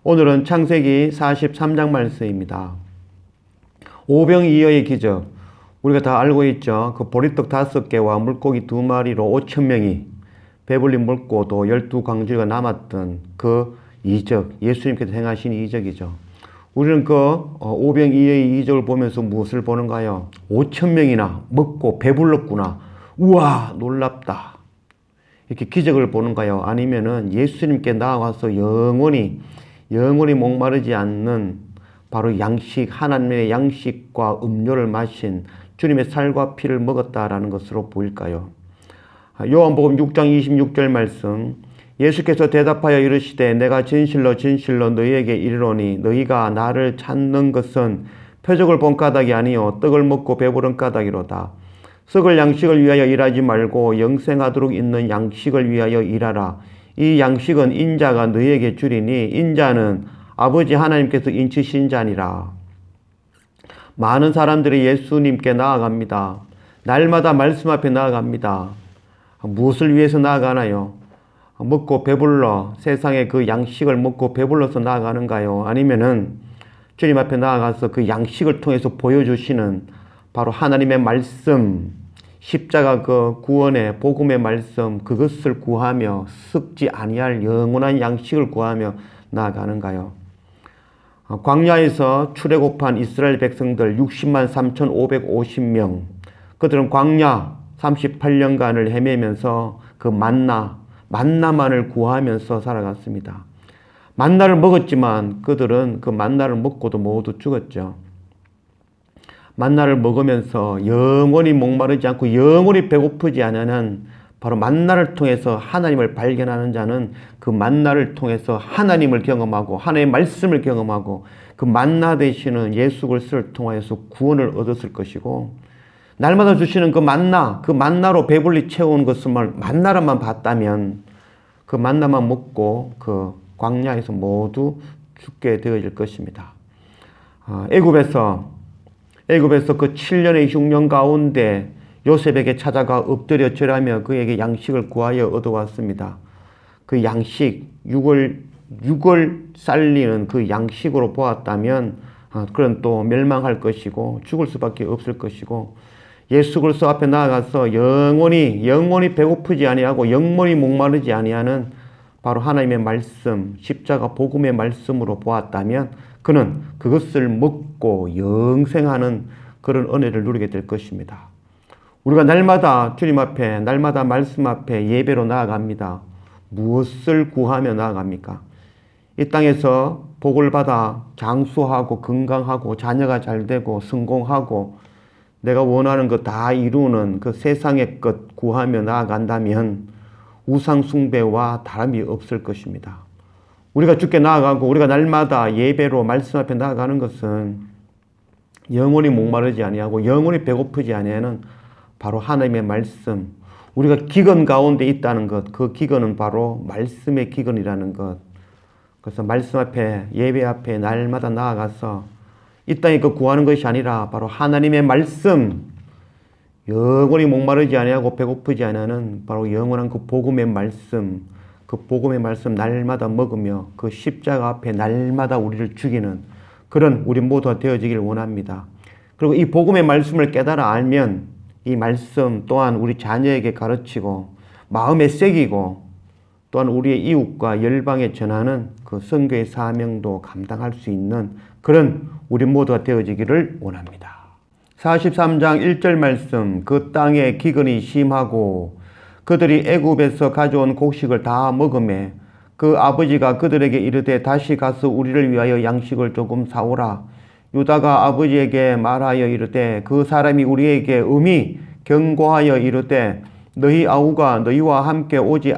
오늘은 창세기 43장 말씀입니다. 오병이어의 기적, 우리가 다 알고 있죠. 그 보리떡 5개와 물고기 2마리로 5,000명이 배불리 먹고 또 12광주리가 남았던 그 이적, 예수님께서 행하신 이적이죠. 우리는 그 오병이어의 이적을 보면서 무엇을 보는가요? 5,000명이나 먹고 배불렀구나. 우와, 놀랍다. 이렇게 기적을 보는가요? 아니면은 예수님께 나아가서 영원히 목마르지 않는 바로 양식, 하나님의 양식과 음료를 마신 주님의 살과 피를 먹었다라는 것으로 보일까요? 요한복음 6장 26절 말씀, 예수께서 대답하여 이르시되 내가 진실로 너희에게 이르노니 너희가 나를 찾는 것은 표적을 본 까닭이 아니요 떡을 먹고 배부른 까닭이로다. 썩을 양식을 위하여 일하지 말고 영생하도록 있는 양식을 위하여 일하라. 이 양식은 인자가 너희에게 주리니 인자는 아버지 하나님께서 인치신 자니라. 많은 사람들이 예수님께 나아갑니다. 날마다 말씀 앞에 나아갑니다. 무엇을 위해서 나아가나요? 먹고 배불러 세상의 그 양식을 먹고 배불러서 나아가는가요? 아니면은 주님 앞에 나아가서 그 양식을 통해서 보여주시는 바로 하나님의 말씀, 십자가 그 구원의 복음의 말씀, 그것을 구하며 썩지 아니할 영원한 양식을 구하며 나아가는가요? 광야에서 출애굽한 이스라엘 백성들 60만 3,550명, 그들은 광야 38년간을 헤매면서 그 만나만을 구하면서 살아갔습니다. 만나를 먹었지만 그들은 그 만나를 먹고도 모두 죽었죠. 만나를 먹으면서 영원히 목마르지 않고 영원히 배고프지 않는 바로 만나를 통해서 하나님을 발견하는 자는 그 만나를 통해서 하나님을 경험하고 하나님의 말씀을 경험하고 그 만나 되시는 예수 그리스도를 통하여서 구원을 얻었을 것이고, 날마다 주시는 그 만나로 배불리 채우는 것을 만나로만 봤다면 그 만나만 먹고 그 광야에서 모두 죽게 되어질 것입니다. 애굽에서 그 7년의 흉년 가운데 요셉에게 찾아가 엎드려 절하며 그에게 양식을 구하여 얻어왔습니다. 그 양식, 육을 살리는 그 양식으로 보았다면 그런 또 멸망할 것이고 죽을 수밖에 없을 것이고, 예수 그리스도 앞에 나아가서 영원히 배고프지 아니하고 영원히 목마르지 아니하는 바로 하나님의 말씀, 십자가 복음의 말씀으로 보았다면 그는 그것을 먹고 영생하는 그런 은혜를 누리게 될 것입니다. 우리가 날마다 주님 앞에, 날마다 말씀 앞에 예배로 나아갑니다. 무엇을 구하며 나아갑니까? 이 땅에서 복을 받아 장수하고 건강하고 자녀가 잘 되고 성공하고 내가 원하는 것 다 이루는 그 세상의 것 구하며 나아간다면 우상 숭배와 다름이 없을 것입니다. 우리가 주께 나아가고 우리가 날마다 예배로 말씀 앞에 나아가는 것은 영원히 목마르지 아니하고 영원히 배고프지 아니하는 바로 하나님의 말씀, 우리가 기근 가운데 있다는 것, 그 기근은 바로 말씀의 기근이라는 것. 그래서 말씀 앞에, 예배 앞에 날마다 나아가서 이 땅에 그 구하는 것이 아니라 바로 하나님의 말씀, 영원히 목마르지 아니하고 배고프지 아니하는 바로 영원한 그 복음의 말씀, 그 복음의 말씀 날마다 먹으며 그 십자가 앞에 날마다 우리를 죽이는 그런 우리 모두가 되어지길 원합니다. 그리고 이 복음의 말씀을 깨달아 알면 이 말씀 또한 우리 자녀에게 가르치고 마음에 새기고 또한 우리의 이웃과 열방에 전하는 그 선교의 사명도 감당할 수 있는 그런 우리 모두가 되어지기를 원합니다. 43장 1절 말씀, 그 땅에 기근이 심하고 그들이 애굽에서 가져온 곡식을 다 먹으매 그 아버지가 그들에게 이르되 다시 가서 우리를 위하여 양식을 조금 사오라. 유다가 아버지에게 말하여 이르되 그 사람이 우리에게 음히 경고하여 이르되 너희 아우가 너희와 함께 오지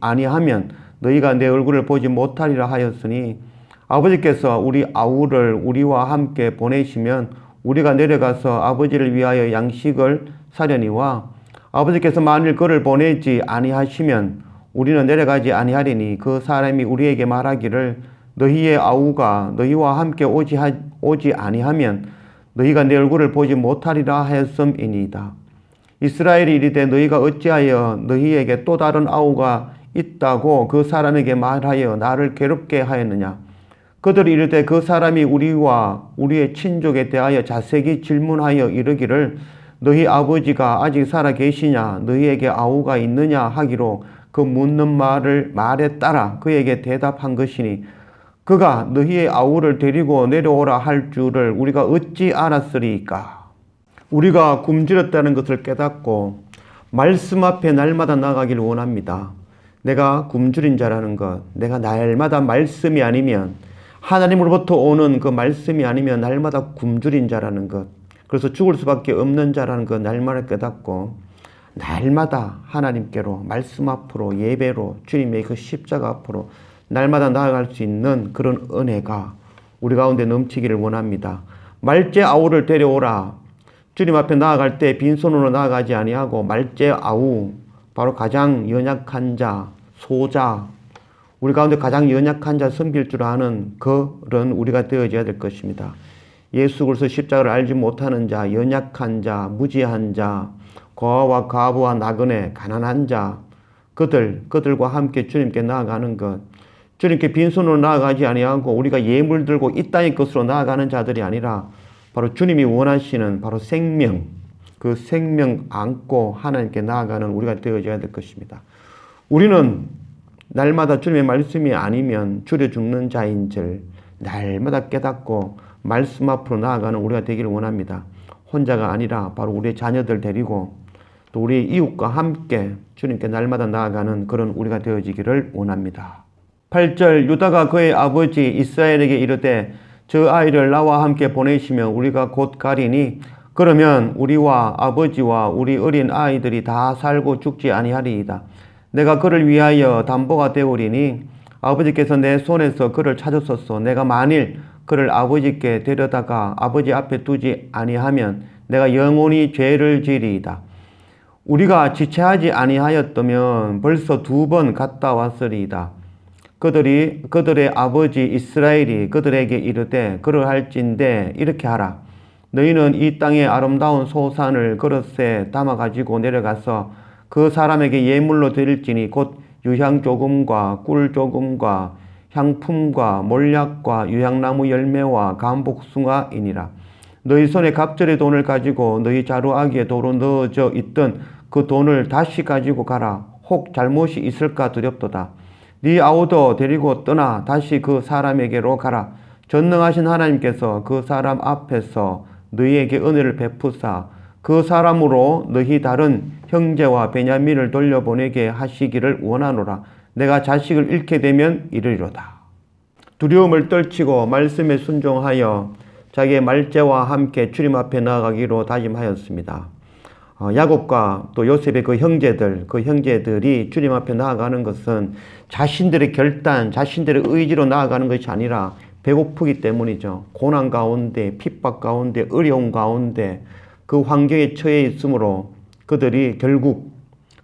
아니하면 너희가 내 얼굴을 보지 못하리라 하였으니 아버지께서 우리 아우를 우리와 함께 보내시면 우리가 내려가서 아버지를 위하여 양식을 사려니와 아버지께서 만일 그를 보내지 아니하시면 우리는 내려가지 아니하리니 그 사람이 우리에게 말하기를 너희의 아우가 너희와 함께 오지 아니하면 너희가 내 얼굴을 보지 못하리라 하였음이니이다. 이스라엘이 이르되 너희가 어찌하여 너희에게 또 다른 아우가 있다고 그 사람에게 말하여 나를 괴롭게 하였느냐? 그들이 이르되 그 사람이 우리와 우리의 친족에 대하여 자세히 질문하여 이르기를 너희 아버지가 아직 살아 계시냐 너희에게 아우가 있느냐 하기로 그 묻는 말에 따라 그에게 대답한 것이니 그가 너희의 아우를 데리고 내려오라 할 줄을 우리가 어찌 알았으리까. 우리가 굶주렸다는 것을 깨닫고 말씀 앞에 날마다 나가기를 원합니다. 내가 굶주린 자라는 것, 내가 날마다 말씀이 아니면 하나님으로부터 오는 그 말씀이 아니면 날마다 굶주린 자라는 것, 그래서 죽을 수밖에 없는 자라는 것 날마다 깨닫고 날마다 하나님께로 말씀 앞으로 예배로 주님의 그 십자가 앞으로 날마다 나아갈 수 있는 그런 은혜가 우리 가운데 넘치기를 원합니다. 말째 아우를 데려오라. 주님 앞에 나아갈 때 빈손으로 나아가지 아니하고 말째 아우, 바로 가장 연약한 자, 소자, 우리 가운데 가장 연약한 자 섬길 줄 아는 그런 우리가 되어져야 될 것입니다. 예수 그리스도 십자가를 알지 못하는 자, 연약한 자, 무지한 자, 고아와 과부와 나그네, 가난한 자, 그들과 함께 주님께 나아가는 것, 주님께 빈손으로 나아가지 아니하고 우리가 예물 들고 이 땅의 것으로 나아가는 자들이 아니라 바로 주님이 원하시는 바로 생명, 그 생명 안고 하나님께 나아가는 우리가 되어져야 될 것입니다. 우리는 날마다 주님의 말씀이 아니면 줄여 죽는 자인 줄 날마다 깨닫고 말씀 앞으로 나아가는 우리가 되기를 원합니다. 혼자가 아니라 바로 우리의 자녀들 데리고 또 우리 이웃과 함께 주님께 날마다 나아가는 그런 우리가 되어지기를 원합니다. 8절 유다가 그의 아버지 이스라엘에게 이르되 저 아이를 나와 함께 보내시면 우리가 곧 가리니 그러면 우리와 아버지와 우리 어린 아이들이 다 살고 죽지 아니하리이다. 내가 그를 위하여 담보가 되오리니 아버지께서 내 손에서 그를 찾으소서. 내가 만일 그를 아버지께 데려다가 아버지 앞에 두지 아니하면 내가 영원히 죄를 지리이다. 우리가 지체하지 아니하였다면 벌써 2번 갔다 왔으리이다. 그들의 아버지 이스라엘이 그들에게 이르되 그러할진대 이렇게 하라. 너희는 이 땅의 아름다운 소산을 그릇에 담아 가지고 내려가서 그 사람에게 예물로 드릴지니 곧 유향 조금과 꿀 조금과 향품과 몰약과 유향나무 열매와 감복숭아이니라. 너희 손에 갑절의 돈을 가지고 너희 자루아기에 도로 넣어져 있던 그 돈을 다시 가지고 가라. 혹 잘못이 있을까 두렵도다. 네 아우도 데리고 떠나 다시 그 사람에게로 가라. 전능하신 하나님께서 그 사람 앞에서 너희에게 은혜를 베푸사 그 사람으로 너희 다른 형제와 베냐민을 돌려보내게 하시기를 원하노라. 내가 자식을 잃게 되면 이르리로다. 두려움을 떨치고 말씀에 순종하여 자기의 말째와 함께 주님 앞에 나아가기로 다짐하였습니다. 야곱과 또 요셉의 그 형제들이 주님 앞에 나아가는 것은 자신들의 결단, 자신들의 의지로 나아가는 것이 아니라 배고프기 때문이죠. 고난 가운데, 핍박 가운데, 어려움 가운데 그 환경에 처해 있으므로 그들이 결국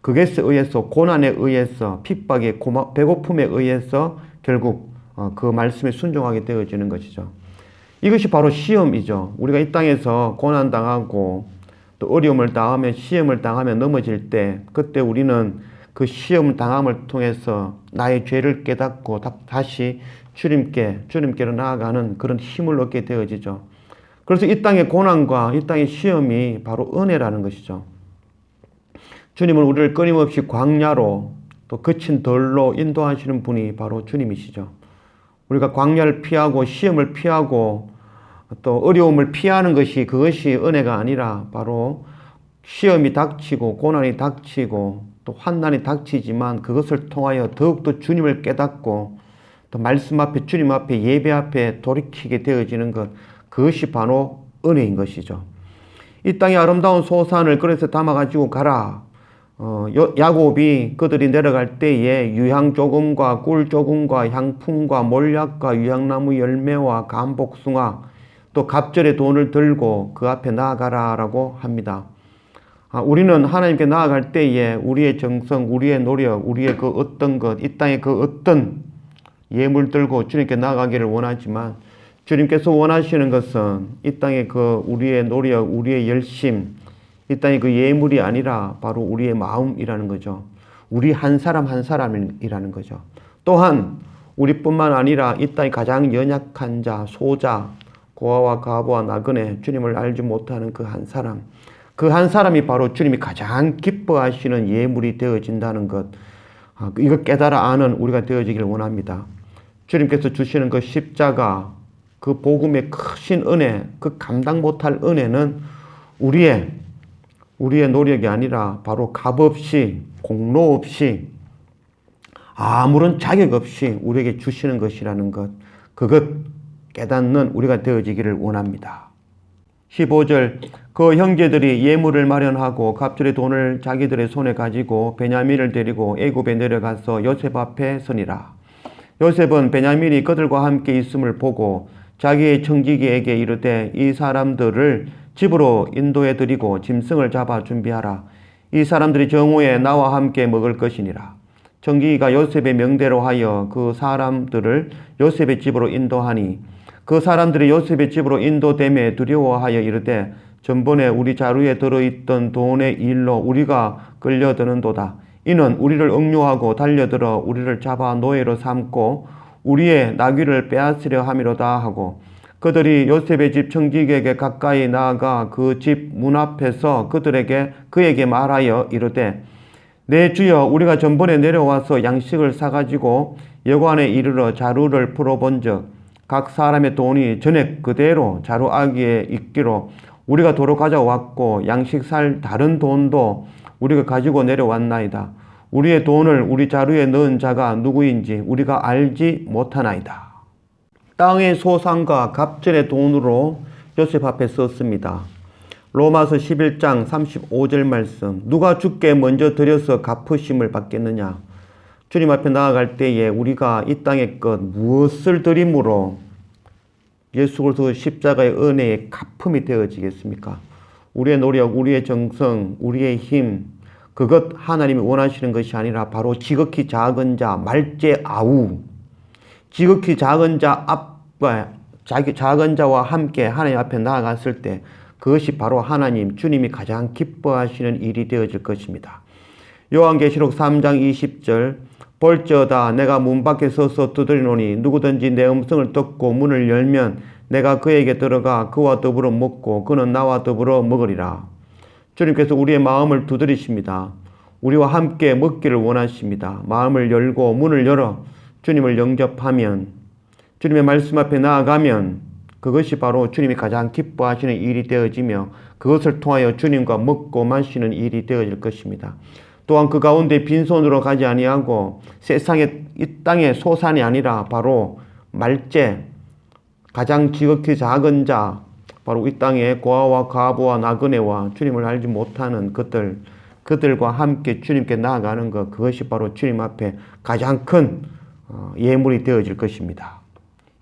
그것에 의해서, 고난에 의해서, 핍박에, 배고픔에 의해서 결국 그 말씀에 순종하게 되어지는 것이죠. 이것이 바로 시험이죠. 우리가 이 땅에서 고난당하고 또 어려움을 당하면, 시험을 당하면 넘어질 때, 그때 우리는 그 시험 당함을 통해서 나의 죄를 깨닫고 다시 주님께로 나아가는 그런 힘을 얻게 되어지죠. 그래서 이 땅의 고난과 이 땅의 시험이 바로 은혜라는 것이죠. 주님은 우리를 끊임없이 광야로 또 거친 덜로 인도하시는 분이 바로 주님이시죠. 우리가 광야를 피하고 시험을 피하고 또 어려움을 피하는 그것이 은혜가 아니라 바로 시험이 닥치고 고난이 닥치고 또 환난이 닥치지만 그것을 통하여 더욱더 주님을 깨닫고 또 말씀 앞에, 주님 앞에, 예배 앞에 돌이키게 되어지는 것, 그것이 바로 은혜인 것이죠. 이 땅의 아름다운 소산을 그릇에 담아가지고 가라. 야곱이 그들이 내려갈 때에 유향 조금과 꿀 조금과 향품과 몰약과 유향나무 열매와 감복숭아 또 갑절의 돈을 들고 그 앞에 나아가라라고 합니다. 우리는 하나님께 나아갈 때에 우리의 정성, 우리의 노력, 우리의 그 어떤 것, 이 땅의 그 어떤 예물 들고 주님께 나아가기를 원하지만 주님께서 원하시는 것은 이 땅의 그 우리의 노력, 우리의 열심, 이 땅의 그 예물이 아니라 바로 우리의 마음이라는 거죠. 우리 한 사람 한 사람이라는 거죠. 또한 우리뿐만 아니라 이 땅의 가장 연약한 자, 소자, 고아와 과부와 나그네, 주님을 알지 못하는 그 한 사람, 그 한 사람이 바로 주님이 가장 기뻐하시는 예물이 되어진다는 것, 이거 깨달아 아는 우리가 되어지길 원합니다. 주님께서 주시는 그 십자가, 그 복음의 크신 은혜, 그 감당 못할 은혜는 우리의 노력이 아니라 바로 값 없이, 공로 없이, 아무런 자격 없이 우리에게 주시는 것이라는 것, 그것 깨닫는 우리가 되어지기를 원합니다. 15절, 그 형제들이 예물을 마련하고 갑절의 돈을 자기들의 손에 가지고 베냐민을 데리고 애굽에 내려가서 요셉 앞에 서니라. 요셉은 베냐민이 그들과 함께 있음을 보고 자기의 청지기에게 이르되 이 사람들을 집으로 인도해 드리고 짐승을 잡아 준비하라. 이 사람들이 정오에 나와 함께 먹을 것이니라. 청지기가 요셉의 명대로 하여 그 사람들을 요셉의 집으로 인도하니 그 사람들이 요셉의 집으로 인도됨에 두려워하여 이르되 전번에 우리 자루에 들어있던 돈의 일로 우리가 끌려드는도다. 이는 우리를 억류하고 달려들어 우리를 잡아 노예로 삼고 우리의 나귀를 빼앗으려 함이로다 하고 그들이 요셉의 집 청지기에게 가까이 나아가 그 집 문 앞에서 그에게 말하여 이르되 내 주여 우리가 전번에 내려와서 양식을 사가지고 여관에 이르러 자루를 풀어본즉 각 사람의 돈이 전에 그대로 자루 아귀에 있기로 우리가 도로 가져왔고 양식 살 다른 돈도 우리가 가지고 내려왔나이다. 우리의 돈을 우리 자루에 넣은 자가 누구인지 우리가 알지 못하나이다. 땅의 소산과 갑절의 돈으로 요셉 앞에 썼습니다. 로마서 11장 35절 말씀, 누가 주께 먼저 드려서 갚으심을 받겠느냐. 주님 앞에 나아갈 때에 우리가 이 땅의 것 무엇을 드림으로 예수 그리스도 십자가의 은혜의 갚음이 되어지겠습니까? 우리의 노력, 우리의 정성, 우리의 힘, 그것 하나님이 원하시는 것이 아니라 바로 지극히 작은 자, 말제 아우, 지극히 작은 자 앞과 작은 자와 함께 하나님 앞에 나아갔을 때 그것이 바로 하나님, 주님이 가장 기뻐하시는 일이 되어질 것입니다. 요한계시록 3장 20절, 볼지어다 내가 문 밖에 서서 두드리노니 누구든지 내 음성을 듣고 문을 열면 내가 그에게 들어가 그와 더불어 먹고 그는 나와 더불어 먹으리라. 주님께서 우리의 마음을 두드리십니다. 우리와 함께 먹기를 원하십니다. 마음을 열고 문을 열어 주님을 영접하면, 주님의 말씀 앞에 나아가면 그것이 바로 주님이 가장 기뻐하시는 일이 되어지며 그것을 통하여 주님과 먹고 마시는 일이 되어질 것입니다. 또한 그 가운데 빈손으로 가지 아니하고 세상의 이 땅의 소산이 아니라 바로 말제, 가장 지극히 작은 자, 바로 이 땅의 고아와 과부와 나그네와 주님을 알지 못하는 그들과 함께 주님께 나아가는 것, 그것이 바로 주님 앞에 가장 큰 예물이 되어질 것입니다.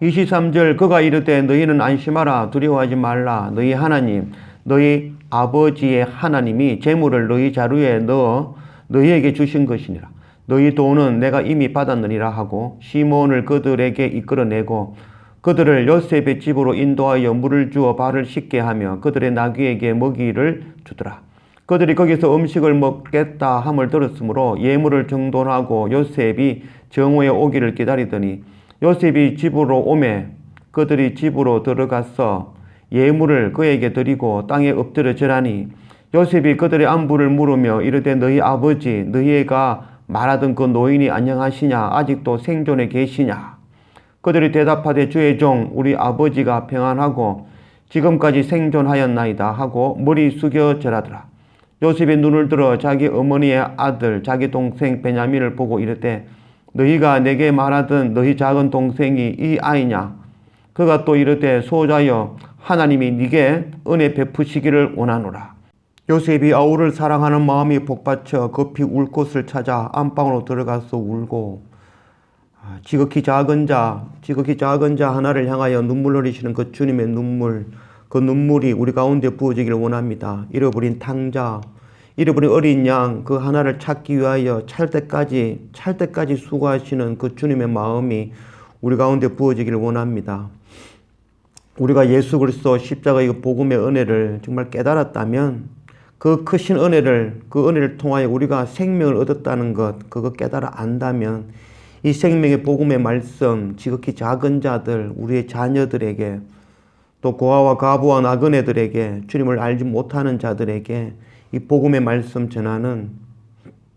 23절, 그가 이르되 너희는 안심하라, 두려워하지 말라. 너희 하나님, 너희 아버지의 하나님이 재물을 너희 자루에 넣어 너희에게 주신 것이니라. 너희 돈은 내가 이미 받았느니라 하고 시몬을 그들에게 이끌어내고 그들을 요셉의 집으로 인도하여 물을 주어 발을 씻게 하며 그들의 나귀에게 먹이를 주더라. 그들이 거기서 음식을 먹겠다 함을 들었으므로 예물을 정돈하고 요셉이 정오에 오기를 기다리더니 요셉이 집으로 오매 그들이 집으로 들어가서 예물을 그에게 드리고 땅에 엎드려 절하니 요셉이 그들의 안부를 물으며 이르되 너희 아버지 너희가 말하던 그 노인이 안녕하시냐 아직도 생존에 계시냐. 그들이 대답하되 주의 종 우리 아버지가 평안하고 지금까지 생존하였나이다 하고 머리 숙여 절하더라. 요셉이 눈을 들어 자기 어머니의 아들 자기 동생 베냐민을 보고 이르되 너희가 내게 말하던 너희 작은 동생이 이 아이냐. 그가 또 이르되 소자여 하나님이 네게 은혜 베푸시기를 원하노라. 요셉이 아우를 사랑하는 마음이 복받쳐 급히 울 곳을 찾아 안방으로 들어가서 울고 지극히 작은 자 하나를 향하여 눈물 흘리시는 그 주님의 눈물, 그 눈물이 우리 가운데 부어지기를 원합니다. 잃어버린 탕자, 잃어버린 어린 양 그 하나를 찾기 위하여 찰 때까지 수고하시는 그 주님의 마음이 우리 가운데 부어지기를 원합니다. 우리가 예수 그리스도 십자가의 복음의 은혜를 정말 깨달았다면 그 크신 은혜를 통하여 우리가 생명을 얻었다는 것, 그거 깨달아 안다면 이 생명의 복음의 말씀, 지극히 작은 자들, 우리의 자녀들에게, 또 고아와 과부와 나그네들에게, 주님을 알지 못하는 자들에게 이 복음의 말씀 전하는,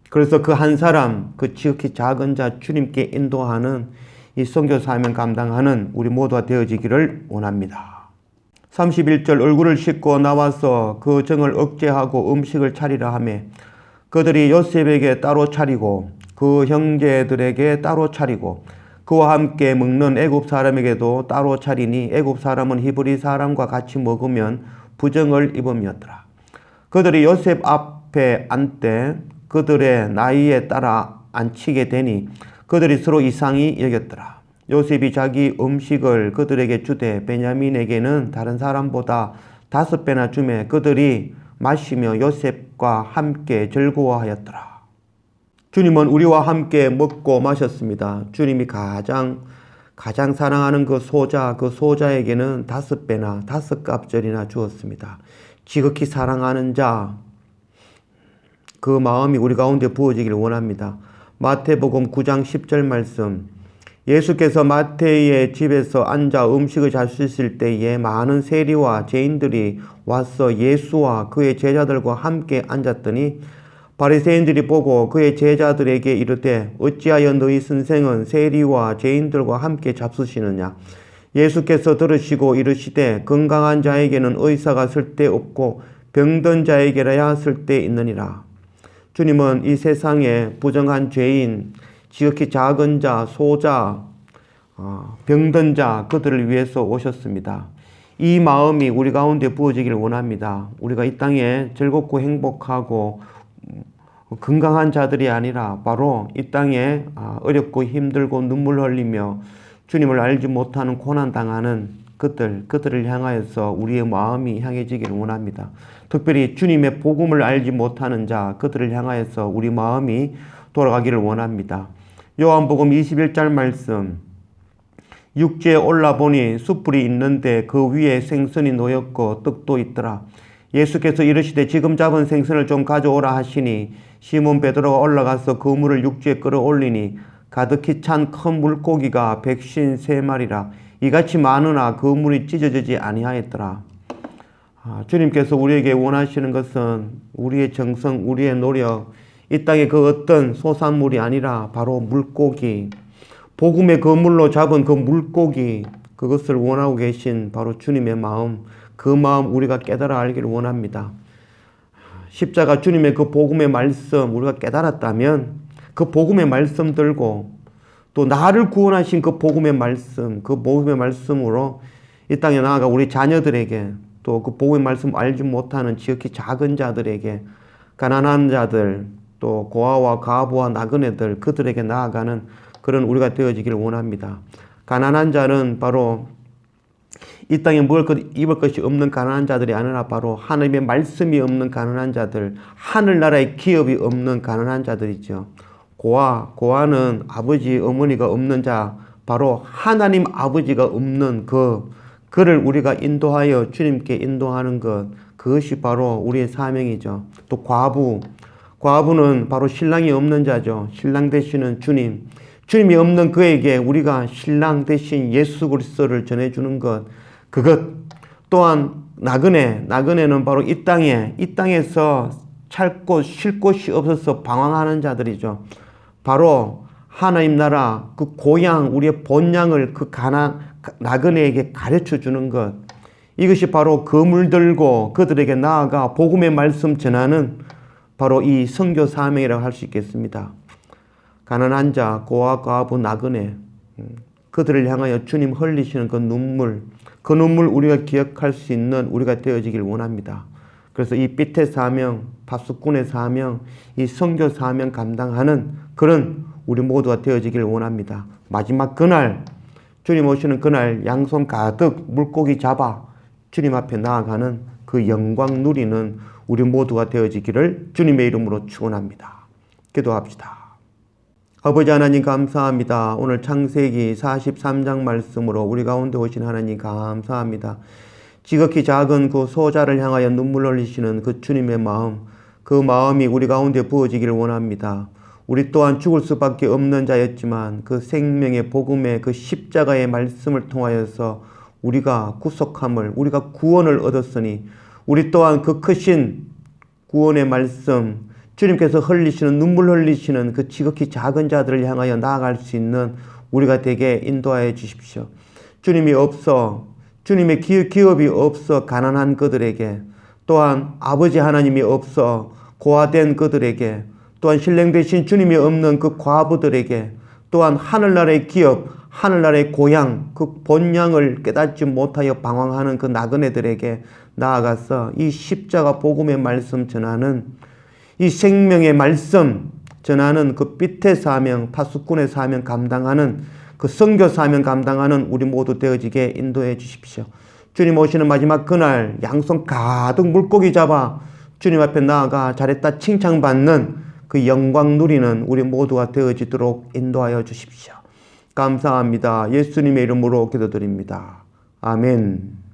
그래서 그 한 사람, 그 지극히 작은 자 주님께 인도하는 이 선교 사명 감당하는 우리 모두가 되어지기를 원합니다. 31절, 얼굴을 씻고 나와서 그 정을 억제하고 음식을 차리라 하며 그들이 요셉에게 따로 차리고 그 형제들에게 따로 차리고 그와 함께 먹는 애굽 사람에게도 따로 차리니 애굽 사람은 히브리 사람과 같이 먹으면 부정을 입음이었더라. 그들이 요셉 앞에 앉되 그들의 나이에 따라 앉히게 되니 그들이 서로 이상히 여겼더라. 요셉이 자기 음식을 그들에게 주되 베냐민에게는 다른 사람보다 5배나 주매 그들이 마시며 요셉과 함께 즐거워하였더라. 주님은 우리와 함께 먹고 마셨습니다. 주님이 가장 사랑하는 그 소자에게는 5배나 5값절이나 주었습니다. 지극히 사랑하는 자, 그 마음이 우리 가운데 부어지기를 원합니다. 마태복음 9장 10절 말씀, 예수께서 마태의 집에서 앉아 음식을 잘 쓰실 때에 많은 세리와 죄인들이 와서 예수와 그의 제자들과 함께 앉았더니 바리새인들이 보고 그의 제자들에게 이르되 어찌하여 너희 선생은 세리와 죄인들과 함께 잡수시느냐. 예수께서 들으시고 이르시되 건강한 자에게는 의사가 쓸데없고 병든 자에게라야 쓸데있느니라. 주님은 이 세상에 부정한 죄인, 지극히 작은 자, 소자, 병든 자, 그들을 위해서 오셨습니다. 이 마음이 우리 가운데 부어지기를 원합니다. 우리가 이 땅에 즐겁고 행복하고 건강한 자들이 아니라 바로 이 땅에 어렵고 힘들고 눈물 흘리며 주님을 알지 못하는 고난당하는 그들을 향하여서 우리의 마음이 향해지기를 원합니다. 특별히 주님의 복음을 알지 못하는 자, 그들을 향하여서 우리 마음이 돌아가기를 원합니다. 요한복음 21절 말씀, 육지에 올라보니 숯불이 있는데 그 위에 생선이 놓였고 떡도 있더라. 예수께서 이르시되 지금 잡은 생선을 좀 가져오라 하시니 시몬 베드로가 올라가서 그물을 육지에 끌어올리니 가득히 찬 큰 물고기가 153마리라. 이같이 많으나 그물이 찢어지지 아니하였더라. 주님께서 우리에게 원하시는 것은 우리의 정성, 우리의 노력, 이 땅의 그 어떤 소산물이 아니라 바로 물고기, 복음의 그물로 잡은 그 물고기, 그것을 원하고 계신 바로 주님의 마음, 그 마음 우리가 깨달아 알기를 원합니다. 십자가 주님의 그 복음의 말씀 우리가 깨달았다면 그 복음의 말씀 들고 또 나를 구원하신 그 복음의 말씀으로 이 땅에 나아가 우리 자녀들에게 또 그 복음의 말씀 알지 못하는 지극히 작은 자들에게, 가난한 자들, 또 고아와 과부와 나그네들, 그들에게 나아가는 그런 우리가 되어지기를 원합니다. 가난한 자는 바로 이 땅에 입을 것이 없는 가난한 자들이 아니라 바로 하나님의 말씀이 없는 가난한 자들, 하늘나라의 기업이 없는 가난한 자들이죠. 고아는 아버지, 어머니가 없는 자, 바로 하나님 아버지가 없는 그를 우리가 인도하여 주님께 인도하는 것, 그것이 바로 우리의 사명이죠. 또 과부는 바로 신랑이 없는 자죠. 신랑 되시는 주님이 없는 그에게 우리가 신랑 되신 예수 그리스도를 전해주는 것, 그것 또한 나그네는 바로 이 땅에서 쉴 곳이 없어서 방황하는 자들이죠. 바로 하나님 나라 그 고향, 우리의 본향을 그 나그네에게 가르쳐 주는 것, 이것이 바로 그물 들고 그들에게 나아가 복음의 말씀 전하는 바로 이 선교 사명이라고 할 수 있겠습니다. 가난한 자, 고아, 과부, 나그네, 그들을 향하여 주님 흘리시는 그 눈물 우리가 기억할 수 있는 우리가 되어지길 원합니다. 그래서 이 빛의 사명, 파수꾼의 사명, 이 선교 사명 감당하는 그런 우리 모두가 되어지길 원합니다. 마지막 그날, 주님 오시는 그날 양손 가득 물고기 잡아 주님 앞에 나아가는 그 영광 누리는 우리 모두가 되어지기를 주님의 이름으로 축원합니다. 기도합시다. 아버지 하나님 감사합니다. 오늘 창세기 43장 말씀으로 우리 가운데 오신 하나님 감사합니다. 지극히 작은 그 소자를 향하여 눈물 흘리시는 그 주님의 마음, 그 마음이 우리 가운데 부어지기를 원합니다. 우리 또한 죽을 수밖에 없는 자였지만 그 생명의 복음의 그 십자가의 말씀을 통하여서 우리가 구속함을, 우리가 구원을 얻었으니 우리 또한 그 크신 구원의 말씀, 주님께서 흘리시는, 눈물 흘리시는 그 지극히 작은 자들을 향하여 나아갈 수 있는 우리가 되게 인도하여 주십시오. 주님이 없어, 주님의 기업이 없어 가난한 그들에게, 또한 아버지 하나님이 없어 고아된 그들에게, 또한 신령 되신 주님이 없는 그 과부들에게, 또한 하늘나라의 기업, 하늘나라의 고향, 그 본향을 깨닫지 못하여 방황하는 그 나그네들에게 나아가서 이 십자가 복음의 말씀 전하는, 이 생명의 말씀 전하는 그 빛의 사명, 파수꾼의 사명 감당하는, 그 선교 사명 감당하는 우리 모두 되어지게 인도해 주십시오. 주님 오시는 마지막 그날 양손 가득 물고기 잡아 주님 앞에 나아가 잘했다 칭찬받는 그 영광 누리는 우리 모두가 되어지도록 인도하여 주십시오. 감사합니다. 예수님의 이름으로 기도드립니다. 아멘.